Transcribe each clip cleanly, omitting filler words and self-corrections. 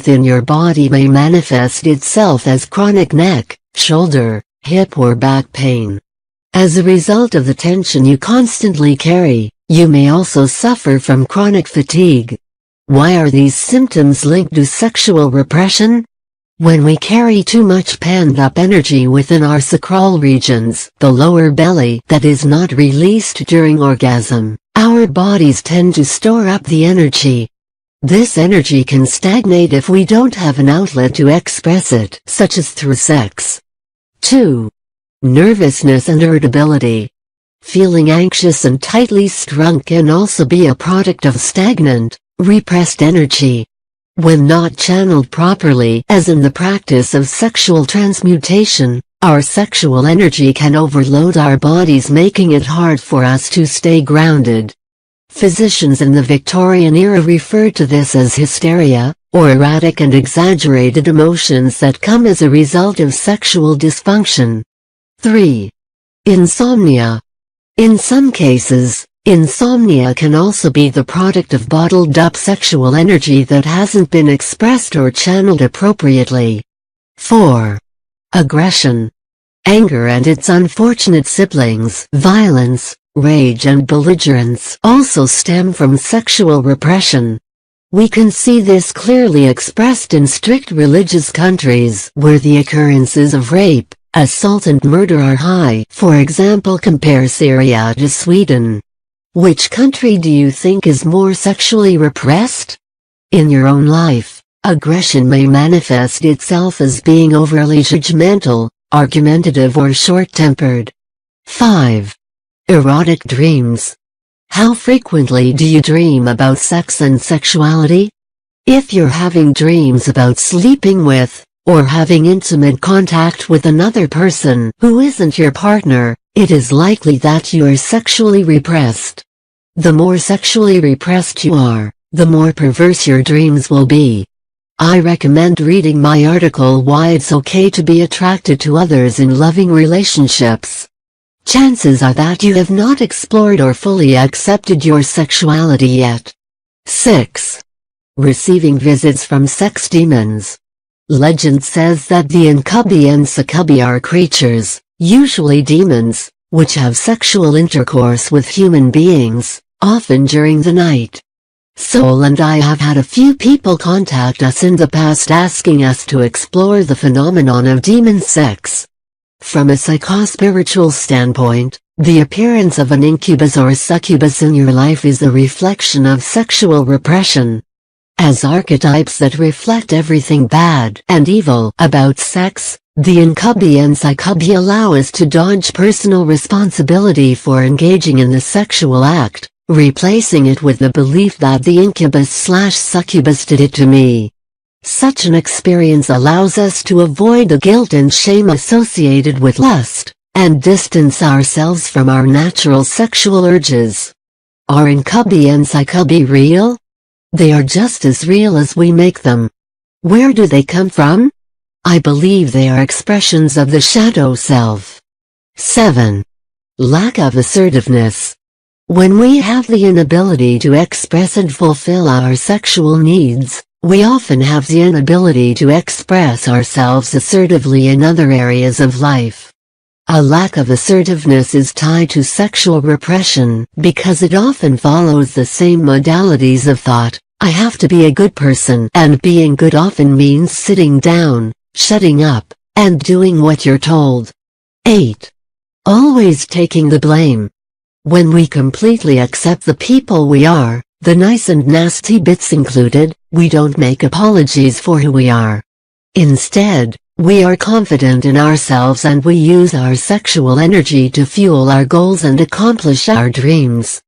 in your body may manifest itself as chronic neck, shoulder, hip or back pain. As a result of the tension you constantly carry, you may also suffer from chronic fatigue. Why are these symptoms linked to sexual repression? When we carry too much pent-up energy within our sacral regions, the lower belly, that is not released during orgasm, our bodies tend to store up the energy. This energy can stagnate if we don't have an outlet to express it, such as through sex. 2. Nervousness and irritability. Feeling anxious and tightly strung can also be a product of stagnant, repressed energy. When not channeled properly, as in the practice of sexual transmutation, our sexual energy can overload our bodies, making it hard for us to stay grounded. Physicians in the Victorian era referred to this as hysteria, or erratic and exaggerated emotions that come as a result of sexual dysfunction. 3. Insomnia. In some cases, insomnia can also be the product of bottled-up sexual energy that hasn't been expressed or channeled appropriately. 4. Aggression. Anger and its unfortunate siblings, violence, rage and belligerence, also stem from sexual repression. We can see this clearly expressed in strict religious countries where the occurrences of rape, assault and murder are high. For example, compare Syria to Sweden. Which country do you think is more sexually repressed? In your own life, aggression may manifest itself as being overly judgmental, argumentative or short-tempered. 5. Erotic dreams. How frequently do you dream about sex and sexuality? If you're having dreams about sleeping with, or having intimate contact with another person who isn't your partner, it is likely that you are sexually repressed. The more sexually repressed you are, the more perverse your dreams will be. I recommend reading my article "Why It's Okay to Be Attracted to Others in Loving Relationships." Chances are that you have not explored or fully accepted your sexuality yet. 6. Receiving visits from sex demons. Legend says that the incubi and succubi are creatures, usually demons, which have sexual intercourse with human beings, often during the night. Soul and I have had a few people contact us in the past asking us to explore the phenomenon of demon sex. From a psychospiritual standpoint, the appearance of an incubus or succubus in your life is a reflection of sexual repression. As archetypes that reflect everything bad and evil about sex, the incubi and succubi allow us to dodge personal responsibility for engaging in the sexual act, replacing it with the belief that the incubus/succubus did it to me. Such an experience allows us to avoid the guilt and shame associated with lust, and distance ourselves from our natural sexual urges. Are incubi and succubi real? They are just as real as we make them. Where do they come from? I believe they are expressions of the shadow self. 7. Lack of assertiveness. When we have the inability to express and fulfill our sexual needs, we often have the inability to express ourselves assertively in other areas of life. A lack of assertiveness is tied to sexual repression because it often follows the same modalities of thought. I have to be a good person, and being good often means sitting down, shutting up, and doing what you're told. 8. Always taking the blame. When we completely accept the people we are, the nice and nasty bits included, we don't make apologies for who we are. Instead, we are confident in ourselves and we use our sexual energy to fuel our goals and accomplish our dreams.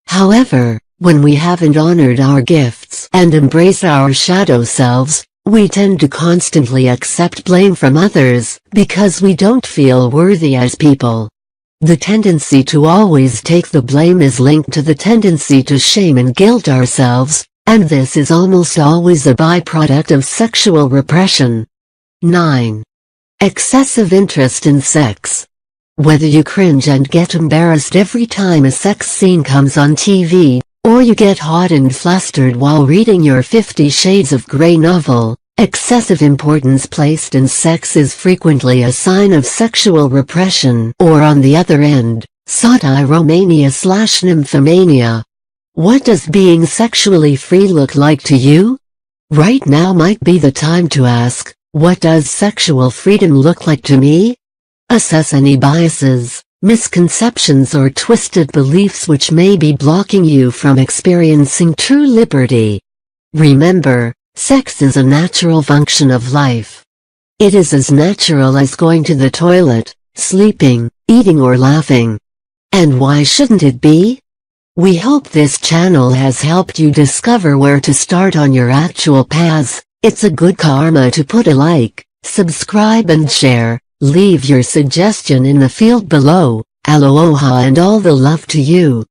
However, when we haven't honored our gifts and embraced our shadow selves, we tend to constantly accept blame from others because we don't feel worthy as people. The tendency to always take the blame is linked to the tendency to shame and guilt ourselves, and this is almost always a byproduct of sexual repression. 9. Excessive interest in sex. Whether you cringe and get embarrassed every time a sex scene comes on TV, or you get hot and flustered while reading your 50 Shades of Grey novel, Excessive importance placed in sex is frequently a sign of sexual repression, or on the other end, satyromania/nymphomania. What does being sexually free look like to you? Right now might be the time to ask, what does sexual freedom look like to me? Assess any biases, misconceptions or twisted beliefs which may be blocking you from experiencing true liberty. Remember, sex is a natural function of life. It is as natural as going to the toilet, sleeping, eating or laughing. And why shouldn't it be? We hope this channel has helped you discover where to start on your actual path. It's a good karma to put a like, subscribe and share. Leave your suggestion in the field below. Aloha and all the love to you.